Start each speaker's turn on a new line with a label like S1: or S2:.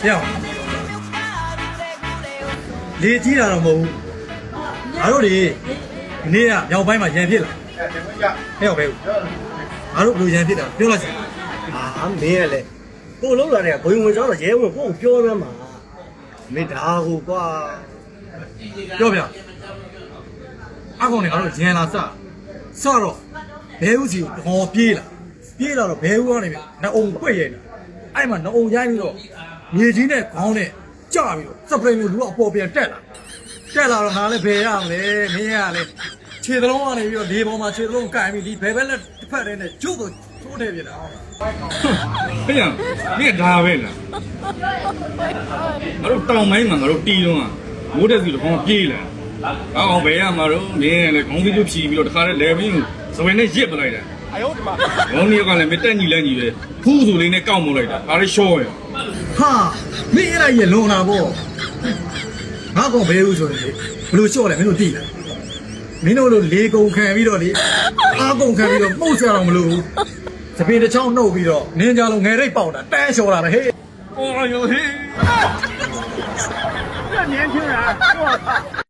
S1: ပြောင်းလေကြီးတာတော့မဟုတ်ဘူးငါတို့ဒီနေ့ကမြောက်ပိုင်းမှာရန်ဖြစ်လာဟဲ့ပဲငါတို့ဘယ်လိုရန်ဖြစ်တာပြောလိုက်စမ်း
S2: ဟာမင်းရလေကိုလုံးလာတဲ့ဘုံဝင်ကြောင်းတော့ရဲဝင်ကိုပြောရမှာမင်းဒါကိုကွာ
S1: ပြောပြအကောင်တွေငါတို့ရန်လာစတော့ဘဲဦးစီကိုတော်ပြေးလာတော့ဘဲဦးကနေပြီနှအုံပွက်ရဲနေအဲ့မှာနှအုံရိုင်းပြီးတော့မြေကြီးနဲ့ခေါင်းနဲ့ကြပြီးတော့စပရင်လိုလူကအပေါ်ပြန်တက်လာတော့ငါလည်းဘယ်ရမလဲမင်းရလေခြေသလုံးကနေပြီးတော့လေပေါ်မှာခြေသလုံးကင်ပြီးဒီဘယ်ဘက်နဲ့တစ်ဖက်တည်းနဲ့ကျုပ်ကိုထိုးထည့်ပြတာ
S3: ဟဲ့ရမင်းဒါပဲလားငါတို့တောင်ပိုင်းမှာငါတို့တီးတော့မိုးတက်စီတော့ခေါင်းပြေးလာအောင်ဘယ်ရမှာတော့မင်းလည်းခေါင်းကြီးဖြီးပြီးတော့တခါတည်းလဲပြီးစပယ်နဲ့ရစ်ပလိုက်တာအယောဒီမှာခေါင်းကြီးကလည်းမတက်ညီလဲညီပဲဖူးဆိုလေးနဲ့ကောက်မလိုက်တာဒါလေးရှော့ရ
S1: ဟာမင်းအဲ့ဒါကြီးလုံလာပေါ့ငါကောင်ဘဲဦးဆိုရင်လေဘယ်လိုလျှော့လဲမင်းတို့သိလားမင်းတို့လိုလေကုန်ခံပြီးတော့လေအားကုန်ခံပြီးတော့မှုတ်ဆရာတော့မလို့စပင်တစ်ချောင်းနှုတ်ပြီးတော့နင်းကြလုံးငယ်ရိတ်ပေါက်တာတန်းလျှော်လာတယ်ဟေး
S3: 哦哟嘿！
S2: 这年轻人，我操！